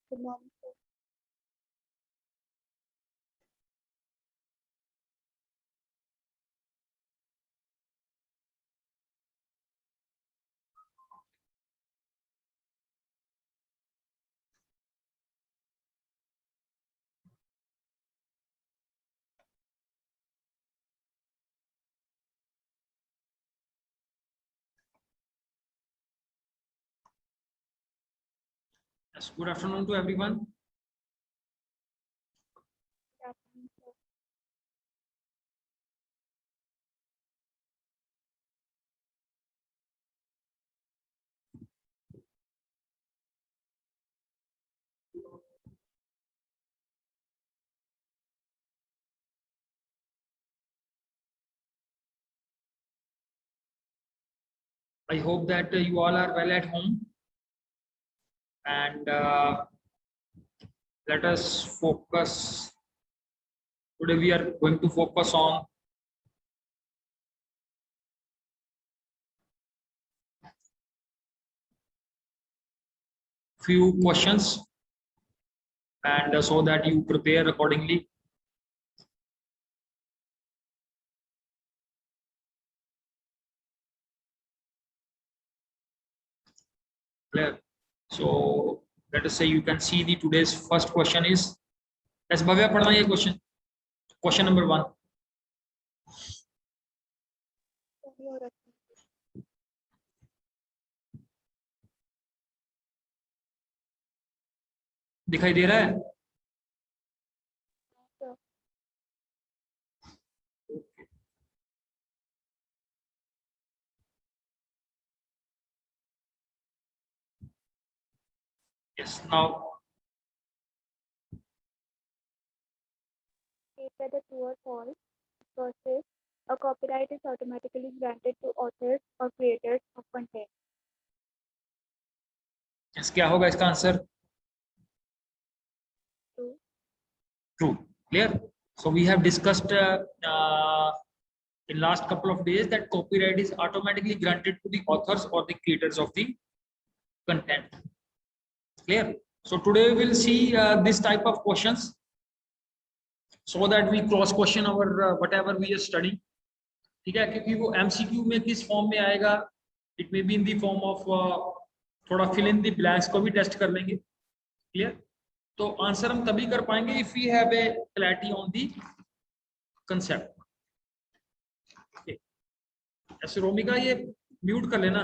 Good morning, sir. Yes, good afternoon to everyone. Good afternoon, sir. I hope that you all are well at home, and let us focus. Today we are going to focus on few questions, and so that you prepare accordingly. Clear. So let us say you can see the today's first question is. As Bhavya पढ़ना ये question. Question number 1. Sorry, और अच्छी- दिखाई दे रहा है? sir. Yes. Now State whether true or false. First is, a copyright is automatically granted to authors or creators of content. yes, क्या होगा इसका answer? True. True. Clear. So we have discussed in last couple of days that copyright is automatically granted to the authors or the creators of the content. Clear. So today we will see this type of questions, so that we cross question our whatever we are studying. ठीक है, क्योंकि वो MCQ में किस form में आएगा, it may be in the form of थोड़ा fill in the blanks को भी टेस्ट कर लेंगे. क्लियर. तो आंसर हम तभी कर पाएंगे if we have a clarity on the concept. ऐसे रोमिका ये म्यूट कर लेना,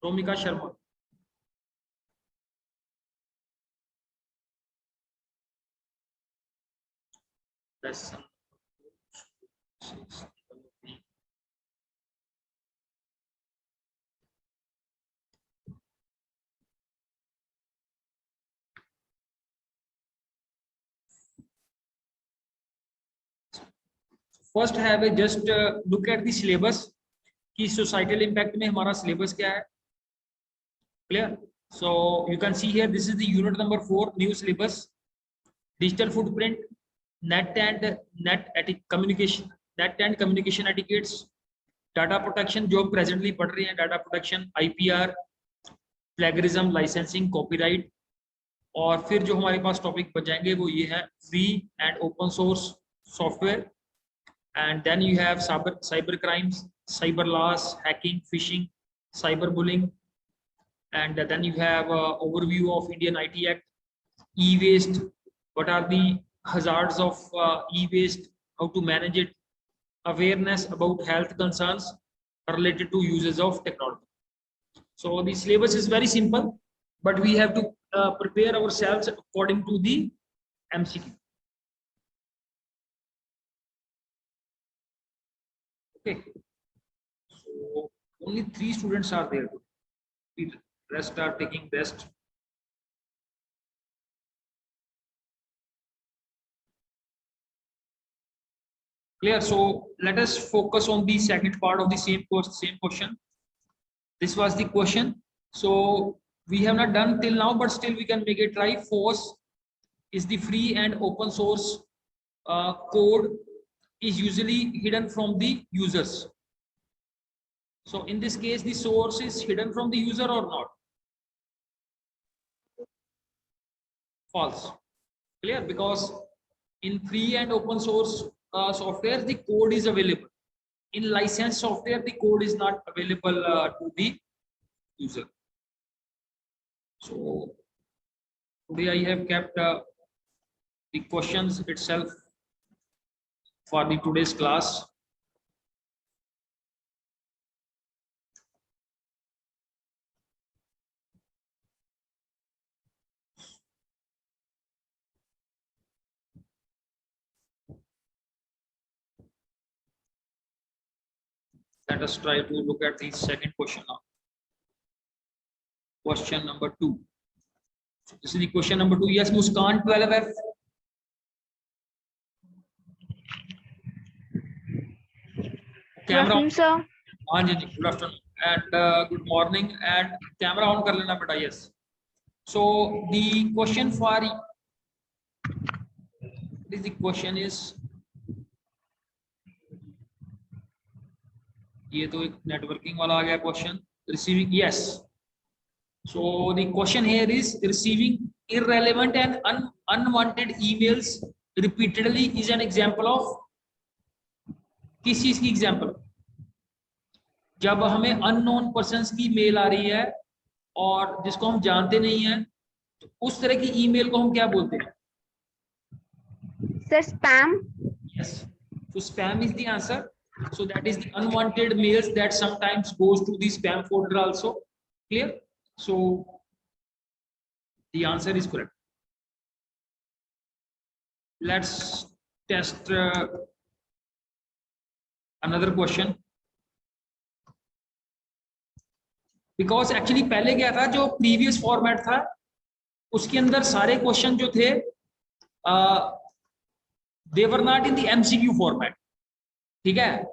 Romika Sharma. Lesson 6. First have a just look at the syllabus कि सोसाइटल इम्पैक्ट में हमारा सिलेबस क्या है. Clear. So you can see here this is the unit number 4 new syllabus. Digital footprint, net and communication etiquettes, data protection जो हम presently पढ़ रहे हैं, data protection, IPR, plagiarism, licensing, copyright. और फिर जो हमारे पास टॉपिक बच जाएंगे वो ये है free and open source software. And then you have cyber crimes, cyber laws, hacking, phishing, cyberbullying, and then you have overview of Indian IT Act, e-waste, what are the hazards of e-waste, how to manage it, awareness about health concerns related to uses of technology. So the syllabus is very simple, but we have to prepare ourselves according to the MCQ. Okay. So only 3 students are there. The rest are taking rest. Clear. So let us focus on the second part of the same question. This was the question. So we have not done till now, but still we can make a try. FOSS is the free and open source code is usually hidden from the users. So in this case, the source is hidden from the user or not? false. Clear? Because in free and open source software, the code is available. In licensed software, the code is not available to the user. So today I have kept the questions itself for the today's class. Let us try to look at the second question now. Question number 2. So this is the question number 2. Yes, Muskan 12F. Camera on. sir. हाँ जी good afternoon and good morning and camera on कर लेना बेटा. Yes. So the question for the question is, ये तो एक networking वाला आ गया question. Receiving, yes. So the question here is receiving irrelevant and unwanted emails repeatedly is an example of किस चीज की एग्जाम्पल? जब हमें अननोन पर्सन्स की मेल आ रही है और जिसको हम जानते नहीं हैं, तो उस तरह की ईमेल को हम क्या बोलते हैं? Sir, spam. Yes. So spam is the answer. So that is the unwanted mails that sometimes goes to the spam folder also. Clear? So the answer is correct. Let's test another question. Because actually पहले क्या था, जो previous format था उसके अंदर सारे question जो थे they were not in the MCQ format. ठीक है,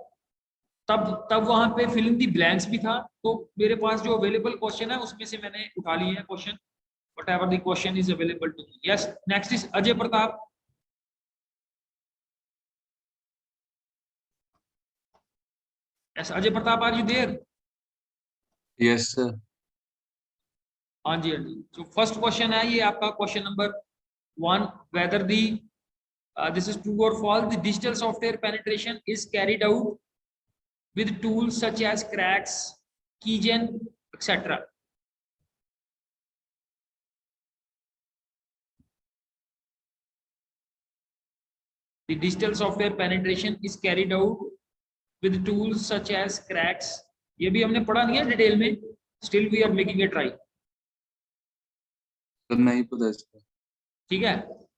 तब वहां पे फिल इन दी ब्लैंक्स भी था. तो मेरे पास जो अवेलेबल क्वेश्चन है उसमें से मैंने उठा लिए हैं question, whatever the question is available to me. Yes, next is Ajay Pratap. Yes, Ajay Pratap, are you there? Yes, sir. हाँ जी, हाँ जी. So first question है ये आपका question number 1, whether the this is true or false. The digital software penetration is carried out with tools such as cracks, keygen, etc. The digital software penetration is carried out with tools such as cracks. ये भी हमने पढ़ा नहीं है detail में. Still we are making a try. तो नहीं पता इसका. ठीक है,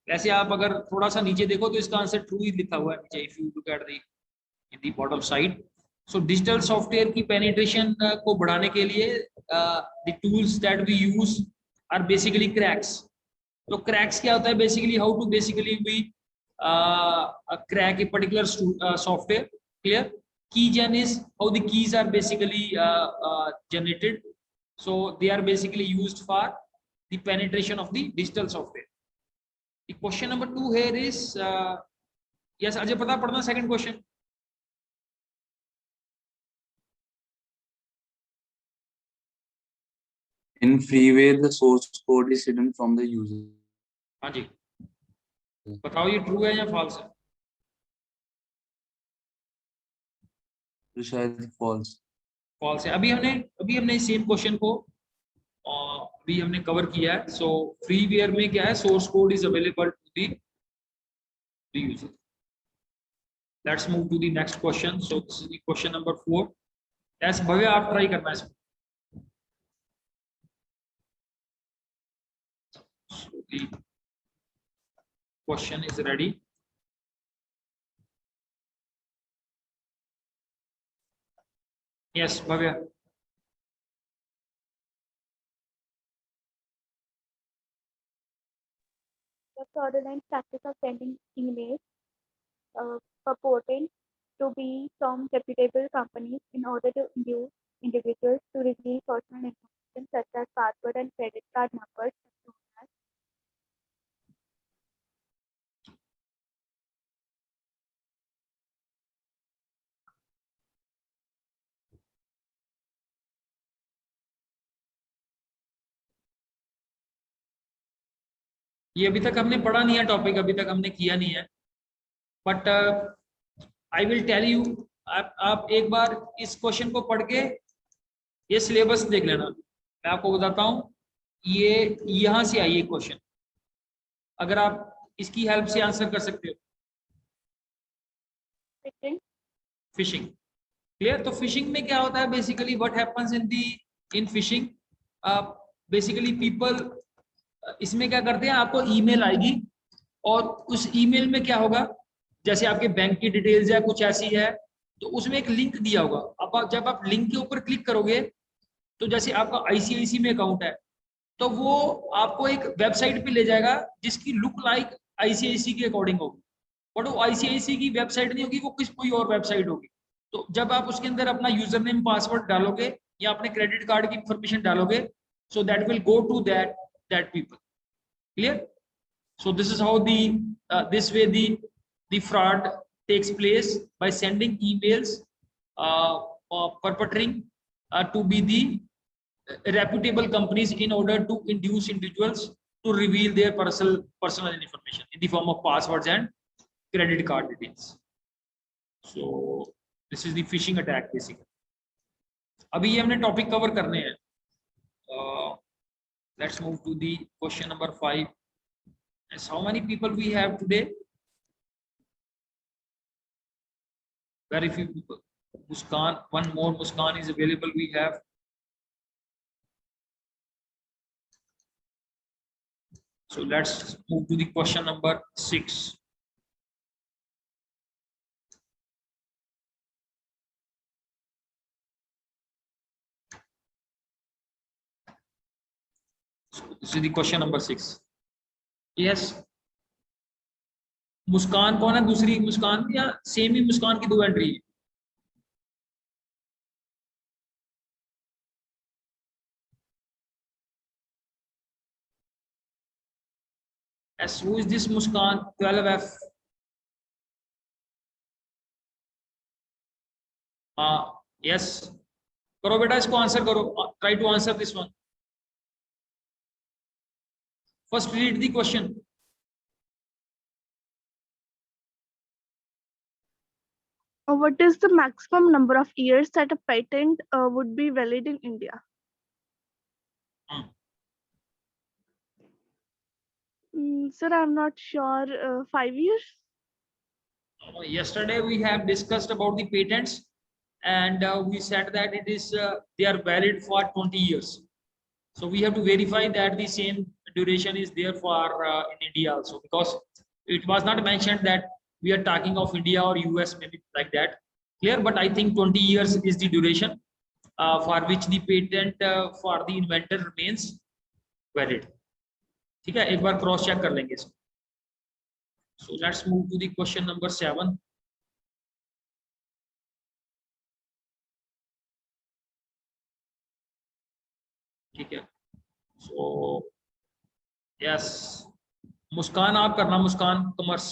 वैसे आप अगर थोड़ा सा नीचे देखो तो इसका आंसर ट्रू ही लिखा हुआ है नीचे. If you look at the in the bottom side. So digital software की penetration को बढ़ाने के लिए the tools that we use are basically cracks. तो cracks क्या होता है? Basically how to basically we crack a particular software. Clear? Keygen is how the keys are basically generated. So they are basically used for the penetration of the digital software. The question number 2 here is yes, Ajay Pratap, पढ़ना second question. In freeware, the source code is hidden from the user. हाँ जी, बताओ ये true है या false है? तो शायद false. False है. अभी हमने सेम क्वेश्चन को अभी हमने कवर किया है. सो फ्रीवेयर में क्या है? Source code is available to the user. Let's move to the next question. So this is the question number 4. Yes Bhavya, आप ट्राई करना है इसमें. So the question is ready. Yes, Bhavya. The fraudulent practice of sending emails purporting to be from reputable companies in order to induce individuals to reveal personal information such as password and credit card numbers ये अभी तक हमने पढ़ा नहीं है topic, अभी तक हमने किया नहीं है, but I will tell you. आप एक बार इस क्वेश्चन को पढ़ के ये सिलेबस देख लेना, मैं आपको बताता हूँ। ये यहां से आई ये क्वेश्चन, अगर आप इसकी हेल्प से आंसर कर सकते हो। Fishing. Fishing, clear. तो फिशिंग में क्या होता है basically, what happens in fishing, basically people इसमें क्या करते हैं, आपको ईमेल आएगी और उस ईमेल में क्या होगा, जैसे आपके बैंक की डिटेल्स है कुछ ऐसी है, तो उसमें एक लिंक दिया होगा। अब जब आप लिंक के ऊपर क्लिक करोगे तो जैसे आपका आईसीआईसी में अकाउंट है तो वो आपको एक वेबसाइट पे ले जाएगा जिसकी लुक लाइक आईसीआईसी के अकॉर्डिंग होगी, बट वो आईसीआईसी की वेबसाइट नहीं होगी, वो कोई और वेबसाइट होगी। तो जब आप उसके अंदर अपना यूजर नेम पासवर्ड डालोगे या अपने क्रेडिट कार्ड की इंफॉर्मेशन डालोगे, so that will go to that people, clear. So this is how this way the fraud takes place by sending emails perpetrating to be the reputable companies in order to induce individuals to reveal their personal information in the form of passwords and credit card details. So this is the phishing attack basically. अभी ये हमने topic cover करने हैं. Let's move to the question number 5. As how many people we have today? Very few people. Muskan, one more Muskan is available. We have. So let's move to the question number 6. So this is the question number 6. Yes. मुस्कान कौन है, दूसरी मुस्कान या same ही मुस्कान की 2 entry है? Yes, who is this Muskan 12F? Yes, करो बेटा, इसको answer करो, try to answer this one. First read the question. What is the maximum number of years that a patent would be valid in India? Sir, I'm not sure. 5 years? Yesterday we have discussed about the patents and we said that it is they are valid for 20 years. So we have to verify that the same duration is there for in India also, because it was not mentioned that we are talking of India or US, maybe like that, clear. But I think 20 years is the duration for which the patent for the inventor remains valid. ठीक है, एक बार cross check कर लेंगे इसको. So let's move to the question number 7. ठीक है, so yes, मुस्कान आप करना, मुस्कान commerce,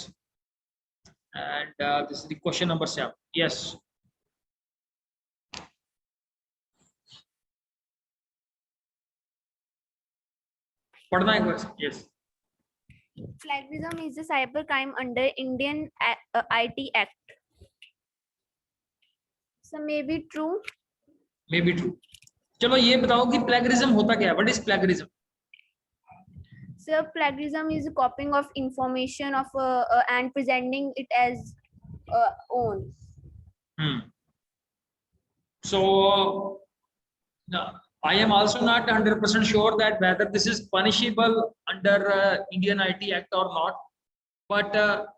and this is the question number 7. Yes. पढ़ना एक बार. Yes. Plagiarism is a cyber crime under Indian IT Act. So may be true. May be true. चलो ये बताओ कि प्लेगरिज्म होता क्या है? What is plagiarism? So plagiarism is copying of information of and presenting it as own. So I am also not 100% sure that whether this is punishable under Indian IT Act or not. But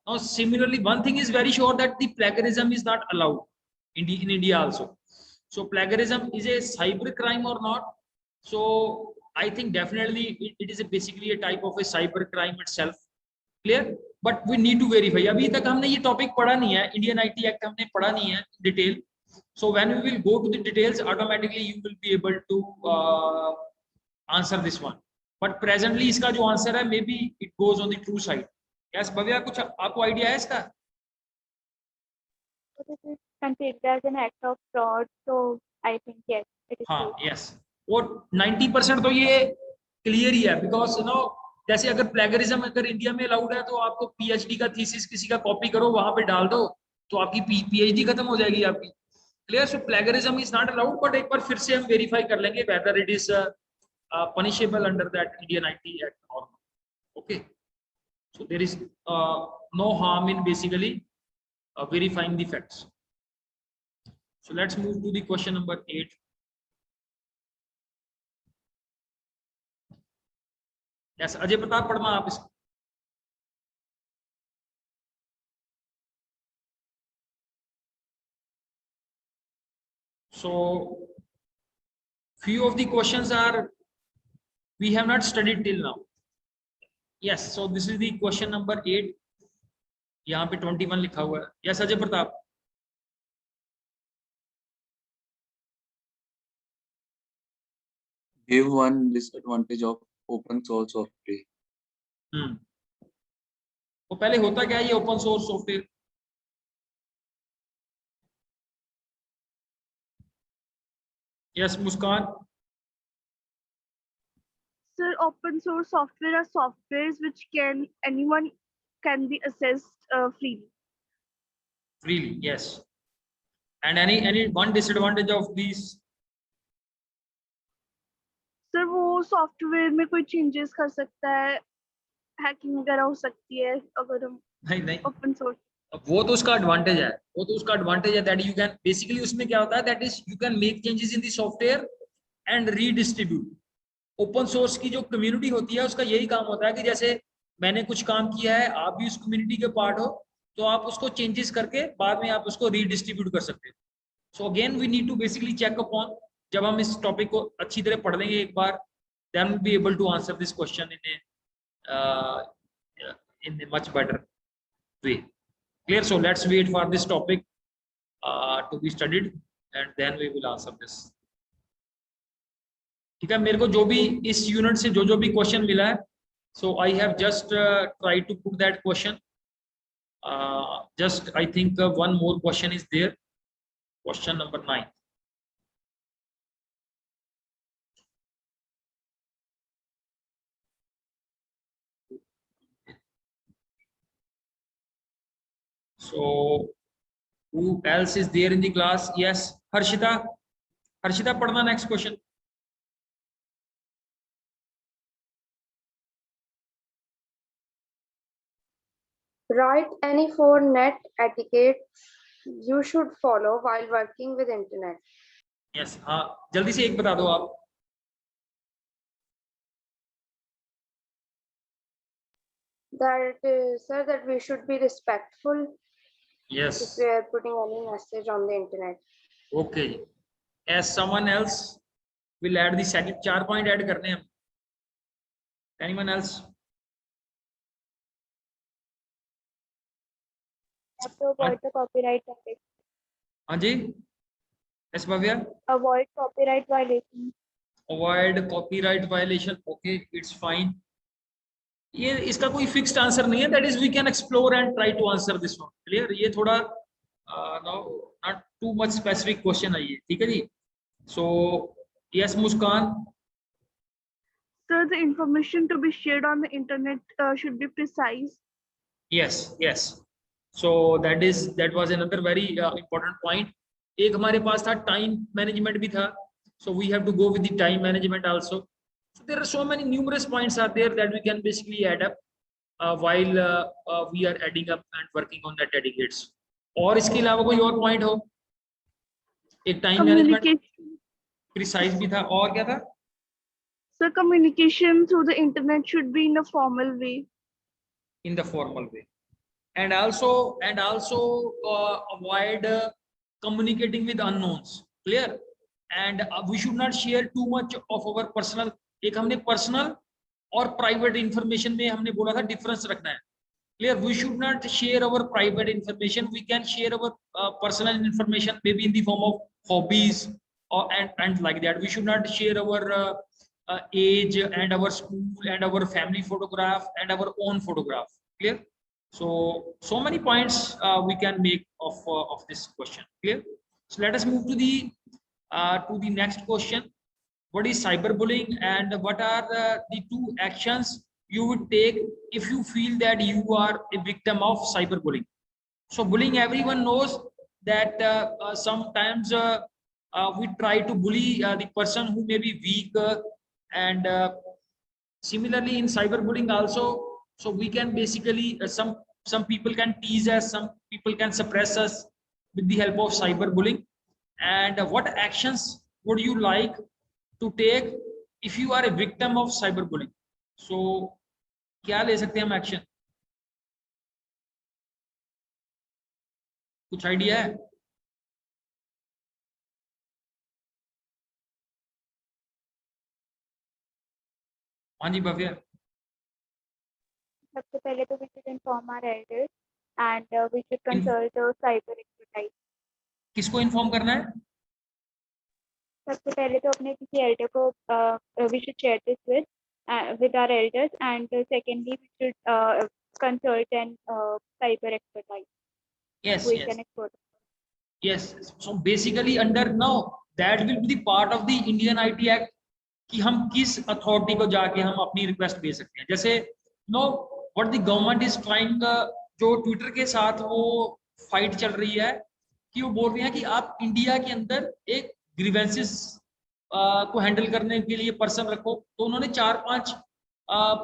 no, similarly, one thing is very sure that the plagiarism is not allowed in India also. So plagiarism is a cyber crime or not? So I think definitely it is basically a type of a cyber crime itself. Clear? But we need to verify. अभी तक हमने ये topic पढ़ा नहीं है, Indian IT act हमने पढ़ा नहीं है detail. So when we will go to the details, automatically you will be able to answer this one. But presently इसका जो आंसर है, maybe it goes on the true side. Yes, Bhavya, कुछ आपको idea है इसका? It is considered as an act of fraud, so I think yes, it is हाँ, true. yes. और 90% तो ये क्लियर ही है, because you know जैसे अगर प्लेगरिज्म अगर इंडिया में अलाउड है तो आपको पीएचडी का थीसिस किसी का कॉपी करो वहां पे डाल दो तो आपकी पीएचडी खत्म हो जाएगी आपकी। Clear? So plagiarism is not allowed, but एक बार फिर से हम वेरीफाई कर लेंगे whether it is punishable under that Indian IT Act or not. Okay, so there is no harm in basically verifying the facts. So let's move to the question number 8. Yes, Ajay Pratap, पढ़ना आप इसको। So few of the questions are we have not studied till now. Yes, so this is the question number 8. यहाँ पे 21 लिखा हुआ है। Yes, Ajay Pratap. Give one disadvantage of open source software. तो पहले होता क्या है ये open source software? Yes Muskan. Sir, open source software are softwares which anyone can be accessed freely. Freely, yes. And any one disadvantage of these? Sir, वो software में कोई changes कर सकता है, हैकिंग वगैरह हो सकती है अगर हम नहीं ओपन सोर्स। वो तो उसका एडवांटेज है, वो तो उसका एडवांटेज है दैट यू कैन बेसिकली उसमें क्या होता है that is you can make changes in the software and redistribute. Open source की जो कम्युनिटी होती है उसका यही काम होता है कि जैसे मैंने कुछ काम किया है, आप भी उस कम्युनिटी के पार्ट हो, तो आप उसको चेंजेस करके बाद में आप उसको रीडिस्ट्रीब्यूट कर सकते हो। So again we need to basically check upon, जब हम इस टॉपिक को अच्छी तरह पढ़ लेंगे एक बार, then will be able to answer this question in a much better way. Clear? So let's wait for this topic to be studied and then we will answer this. ठीक है, मेरे को जो भी इस यूनिट से जो भी क्वेश्चन मिला है, so I have just tried to put that question. Just I think one more question is there, question number 9. So who else is there in the class? Yes, Harshita. Harshita, पढ़ना next question. Write any 4 net etiquette you should follow while working with internet. Yes, हाँ जल्दी से एक बता दो आप। That sir, that we should be respectful Yes. if we are putting any message on the internet. Okay. As someone else will add the second 4 point add करने हैं। Anyone else? have to avoid the copyright violation. हाँ जी, yes Bhavya. Avoid copyright violation. Avoid copyright violation. Okay, it's fine. ये इसका कोई fixed answer नहीं है, that is we can explore and try to answer this one. Clear? ये थोड़ा not too much specific question है ये, ठीक है जी। So yes Muskan. Sir, the information to be shared on the internet should be precise. Yes, yes. So that was another very important point. एक हमारे पास था टाइम मैनेजमेंट भी था, so we have to go with the time management also. So there are so many numerous points are there that we can basically add up while we are adding up and working on that etiquettes. और इसके अलावा कोई और point हो? एक time management precise भी था, और क्या था? So communication through the internet should be in a formal way. In the formal way, and also avoid communicating with unknowns. Clear? And we should not share too much of our personal. एक हमने personal और private information में हमने बोला था difference रखना है। Clear? We should not share our private information. We can share our personal information maybe in the form of hobbies or and like that. We should not share our age and our school and our family photograph and our own photograph. Clear? So many points we can make of this question. Clear? So let us move to the next question. What is cyberbullying and what are the 2 actions you would take if you feel that you are a victim of cyberbullying. So bullying, everyone knows that sometimes we try to bully the person who may be weak, and similarly in cyberbullying also. So we can basically some people can tease us, some people can suppress us with the help of cyberbullying. And what actions would you like to take if you are a victim of cyberbullying? So क्या ले सकते हैं हम action? कुछ idea है? हाँ जी भव्य। सबसे पहले तो we should inform our elders and we should consult the cyber expertise. किसको इन्फॉर्म करना है? सबसे पहले तो अपने किसी एल्डर को we should share this with our elders, and secondly we should consult an cyber expertise. Yes, who is yes. an expert. Yes. So basically under now that will be the part of the Indian IT Act कि हम किस authority को जाके हम अपनी request भेज सकते हैं. जैसे know what the government is trying, जो ट्विटर के साथ वो फाइट चल रही है कि वो बोल रहे हैं कि आप इंडिया के अंदर एक ग्रीवेंसेस को हैंडल करने के लिए पर्सन रखो. तो उन्होंने 4-5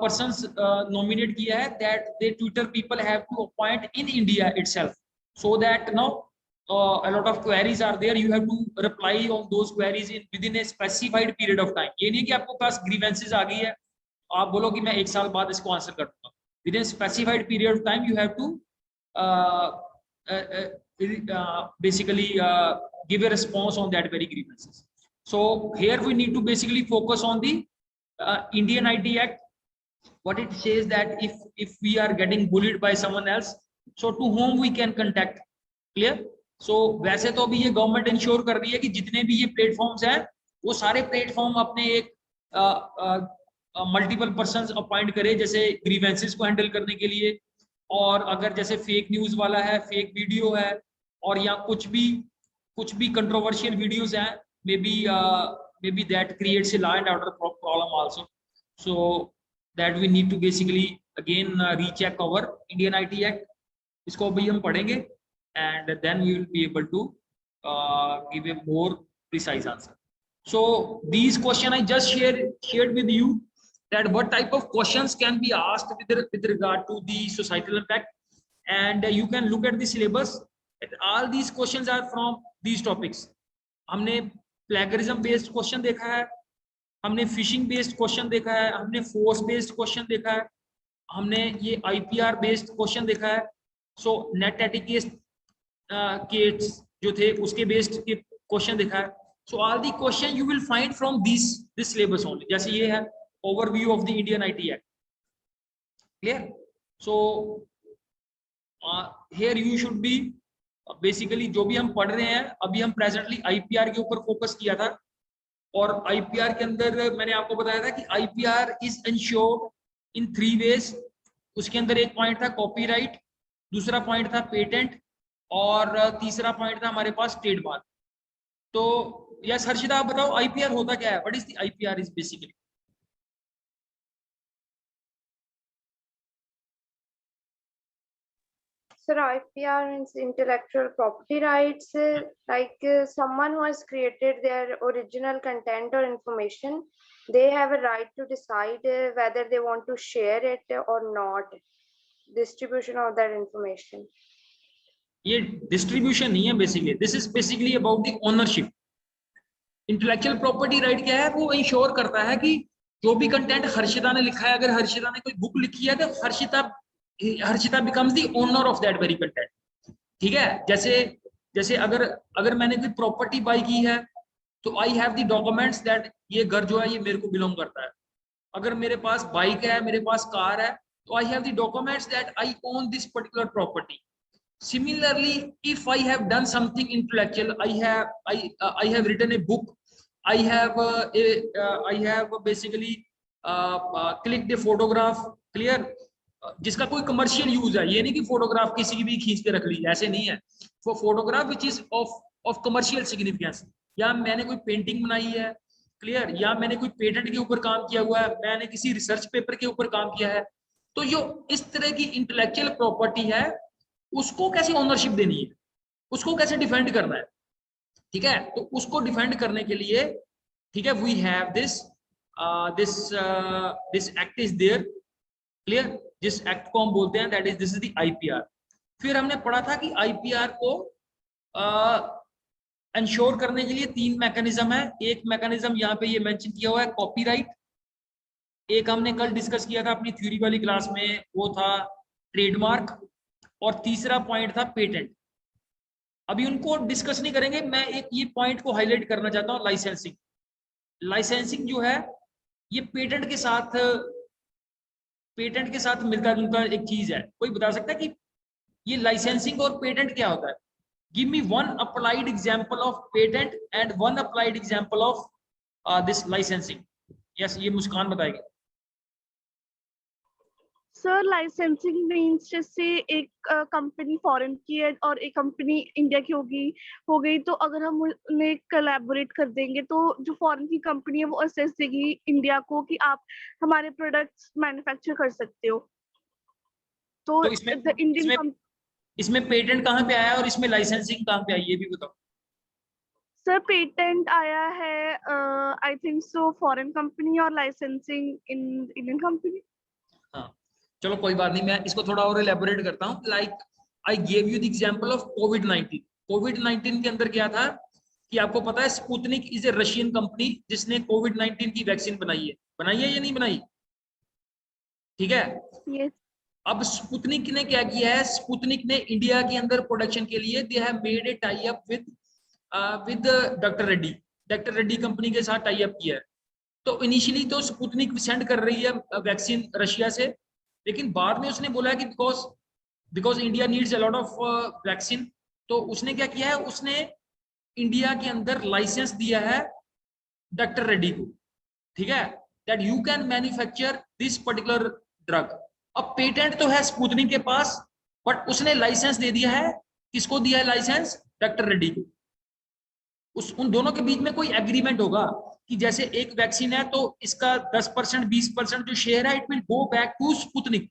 पर्सन्स नॉमिनेट किया है that they Twitter people have to appoint in India itself, so that no a lot of queries are there, you have to reply on those queries within a specified period of time. ये नहीं कि आपको पास grievances आ गई है आप बोलो कि मैं 1 साल बाद इसको आंसर कर दूंगा. within a specified period of time you have to basically give a response on that very grievances. So here we need to basically focus on the Indian IT Act, what it says that if we are getting bullied by someone else, so to whom we can contact. Clear? So वैसे तो अभी ये government ensure कर रही है कि जितने भी ये प्लेटफॉर्म्स हैं वो सारे प्लेटफॉर्म अपने एक मल्टीपल पर्सन्स अपॉइंट करे जैसे ग्रीवेंसेस को हैंडल करने के लिए, और अगर जैसे फेक न्यूज वाला है, फेक वीडियो है, और या कुछ भी कंट्रोवर्शियल वीडियोस हैं, maybe that creates a law and order problem also. So that we need to basically again recheck our Indian IT act. इसको अभी हम पढ़ेंगे and then we will be able to give a more precise answer. So these questions I just shared with you, that what type of questions can be asked with regard to the societal impact, and you can look at the syllabus. All these questions are from these topics. हमने plagiarism based question देखा है, हमने phishing based question देखा है, हमने force based question देखा है, हमने ये IPR based question देखा है. So net etiquette केट्स जो थे उसके बेस्ड के क्वेश्चन देखा है. So all the question you will find from this syllabus only. जैसे ये है overview of the Indian IT act. Clear? So here you should be basically जो भी हम पढ़ रहे हैं अभी हम प्रेजेंटली आईपीआर के ऊपर फोकस किया था, और आईपीआर के अंदर मैंने आपको बताया था कि IPR is insured in 3 ways. उसके अंदर एक पॉइंट था कॉपीराइट, दूसरा पॉइंट था पेटेंट, और तीसरा पॉइंट था हमारे पास ट्रेडमार्क. तो यस हर्षिता आप बताओ आईपीआर होता क्या है? What is the IPR is basically? Sir, IPR means intellectual property rights, like someone who has created their original content or information, they have a right to decide whether they want to share it or not. Distribution of that information. ये distribution नहीं है basically, this is basically about the ownership. Intellectual property right क्या है? वो ensure करता है कि जो भी कंटेंट हर्षिता ने लिखा है, अगर हर्षिता ने कोई बुक लिखी है तो Harshita becomes the owner of that very content. ठीक है? जैसे अगर मैंने कोई प्रॉपर्टी बाय की है तो I have the documents that ये घर जो है ये मेरे को बिलोंग करता है. अगर मेरे पास बाइक है, मेरे पास कार है, तो I have the documents that I own this particular property. Similarly, if I have done something intellectual, I have written a book, I have basically clicked a photograph. Clear? जिसका कोई commercial use है, ये नहीं कि photograph किसी की भी खींच के रख ली, ऐसे नहीं है. Photograph which is of commercial significance. या मैंने कोई पेंटिंग बनाई है, क्लियर, या मैंने कोई पेटेंट के ऊपर काम किया हुआ है, मैंने किसी रिसर्च पेपर के ऊपर काम किया है, तो जो इस तरह की इंटेलेक्चुअल प्रॉपर्टी है उसको कैसे ओनरशिप देनी है, उसको कैसे डिफेंड करना है, ठीक है। तो उसको डिफेंड करने के लिए, ठीक है, we have this this act is there, clear, जिस एक्ट को हम बोलते हैं that is this is the IPR. फिर हमने पढ़ा था कि आईपीआर को इंश्योर करने के लिए 3 मैकेनिज्म है। एक मैकेनिज्म यहाँ पे ये मेंशन किया हुआ है कॉपीराइट, एक हमने कल डिस्कस किया था अपनी थ्योरी वाली क्लास में, वो था ट्रेडमार्क, और तीसरा पॉइंट था पेटेंट। अभी उनको डिस्कस नहीं करेंगे, मैं एक ये पॉइंट को हाईलाइट करना चाहता हूँ, लाइसेंसिंग। लाइसेंसिंग जो है ये पेटेंट के साथ मिलता जुलता एक चीज है। कोई बता सकता है कि ये लाइसेंसिंग और पेटेंट क्या होता है? Give me one applied example of patent and one applied example of this licensing. Yes, ये मुस्कान बताएगी। सर लाइसेंसिंग मीन्स जैसे एक कंपनी फॉरेन की है और एक कंपनी इंडिया की हो गई, तो अगर हम उन्हें कोलैबोरेट कर देंगे तो जो फॉरेन की कंपनी है वो असेस देगी इंडिया को कि आप हमारे प्रोडक्ट्स मैन्युफैक्चर कर सकते हो। तो द इंडियन इसमें पेटेंट कहाँ पे आया और इसमें लाइसेंसिंग कहाँ पे आई, ये भी बताओ। सर पेटेंट आया है I think so foreign company और लाइसेंसिंग इन इंडियन कंपनी। हाँ, चलो कोई बात नहीं, मैं इसको थोड़ा और एलैबोरेट करता हूँ। Like I gave you the example of कोविड-19। कोविड-19 के अंदर क्या था कि आपको पता है Sputnik is a Russian company जिसने कोविड-19 की वैक्सीन बनाई है या नहीं बनाई? ठीक है। यस। अब स्पुतनिक ने क्या किया है, स्पुतनिक ने इंडिया के अंदर प्रोडक्शन के लिए they have made a tie up with doctor Reddy company के साथ टाई अप किया है। तो इनिशियली तो स्पुतनिक सेंड कर रही है वैक्सीन रशिया से, लेकिन बाद में उसने बोला कि because India needs a lot of vaccine, तो उसने क्या किया है, उसने इंडिया के अंदर लाइसेंस दिया है डॉक्टर रेड्डी को, ठीक है, that you can manufacture this particular drug. अब पेटेंट तो है स्पुतनिक के पास, बट उसने लाइसेंस दे दिया है, किसको दिया है लाइसेंस? डॉक्टर रेड्डी को। उन दोनों के बीच में कोई एग्रीमेंट होगा कि जैसे एक वैक्सीन है तो इसका 10% 20% जो शेयर है it will go back to Sputnik,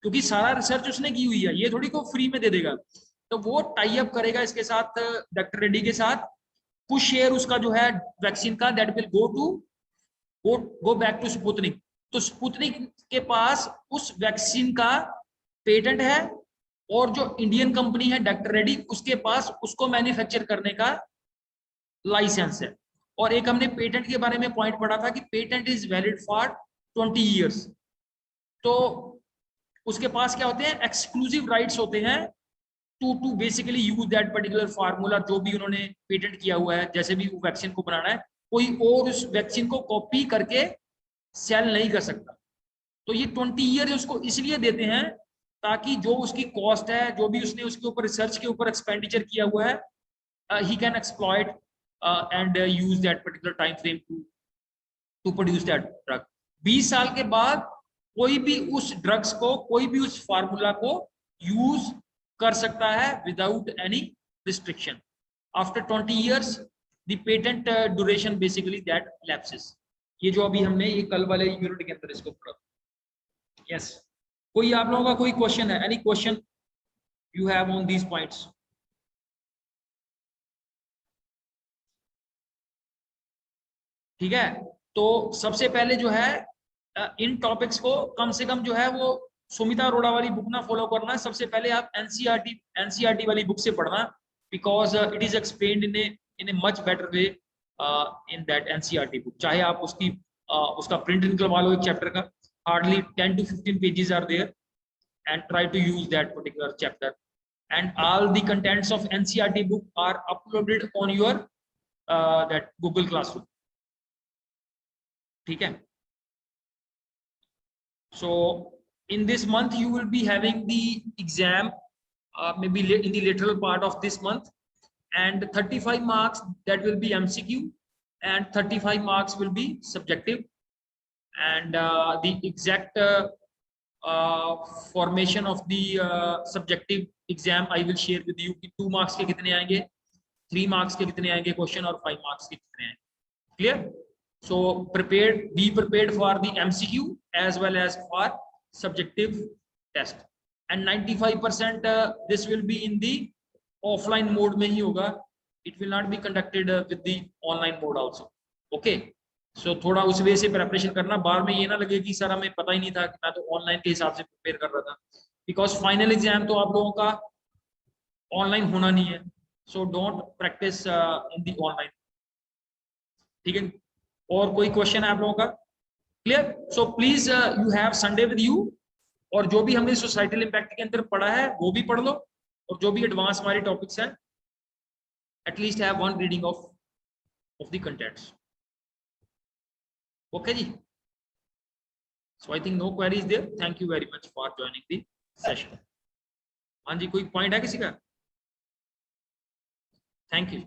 क्योंकि सारा रिसर्च उसने की हुई है, ये थोड़ी को फ्री में दे देगा। तो वो टाई अप करेगा इसके साथ, डॉक्टर रेड्डी के साथ, कुछ शेयर उसका जो है वैक्सीन का that will go back to Sputnik. तो स्पुतनिक के पास उस वैक्सीन का पेटेंट है, और जो इंडियन कंपनी है डॉक्टर रेड्डी, उसके पास उसको मैन्युफैक्चर करने का लाइसेंस है। और एक हमने पेटेंट के बारे में पॉइंट पढ़ा था कि patent is valid for 20 years. तो उसके पास क्या होते हैं, एक्सक्लूसिव राइट्स होते हैं to basically use that particular formula, जो भी उन्होंने पेटेंट किया हुआ है, जैसे भी वो वैक्सीन को बनाना है, कोई और उस वैक्सीन को कॉपी करके सेल नहीं कर सकता। तो ये 20 ईयर उसको इसलिए देते हैं ताकि जो उसकी कॉस्ट है, जो भी उसने उसके ऊपर रिसर्च के ऊपर एक्सपेंडिचर किया हुआ है, he can exploit and use that particular time frame to produce that drug। 20 साल के बाद कोई भी उस ड्रग्स को, कोई भी उस फार्मूला को यूज कर सकता है without any restriction. After 20 years the patent duration basically that lapses। ये जो अभी हमने ये कल वाले यूनिट के अंदर इसको पढ़ा। यस, कोई आप लोगों का कोई क्वेश्चन है? Any question you have on these points? ठीक है, तो सबसे पहले जो है इन टॉपिक्स को कम से कम जो है वो सुमिता अरोड़ा वाली बुक ना फॉलो करना। सबसे पहले आप एनसीईआरटी वाली बुक से पढ़ना, because it is explained in a much better way in that NCERT book. चाहे आप उसका प्रिंट निकलवा लो एक चैप्टर का, hardly 10 to 15 pages are there, and try to use that particular chapter, and all the contents of NCERT book are uploaded on your that Google Classroom। ठीक है, so in this month you will be having the exam maybe in the lateral part of this month, and 35 marks that will be MCQ and 35 marks will be subjective, and the exact formation of the subjective exam I will share with you कि 2 marks के कितने आएंगे, 3 marks के कितने आएंगे question, और 5 marks के कितने आएंगे। Clear? So be prepared for the MCQ as well as for subjective test. And 95% this will be in the offline mode में ही होगा. It will not be conducted with the online mode also. Okay. So थोड़ा उस वे से preparation करना. बाद में ये ना लगे कि सर हमें पता ही नहीं था कि मैं तो online के हिसाब से prepare कर रहा था. Because final exam तो आप लोगों का online होना नहीं है. So don't practice in the online. ठीक है. और कोई क्वेश्चन है आप लोगों का? Clear? So please you have Sunday with you, और जो भी हमने सोसाइटल इम्पैक्ट के अंदर पढ़ा है वो भी पढ़ लो, और जो भी एडवांस हमारे टॉपिक्स हैं at least have one reading of the contents. Okay ji. So I think no queries there. Thank you very much for joining the session. हाँ जी, कोई पॉइंट है किसी का? Thank you.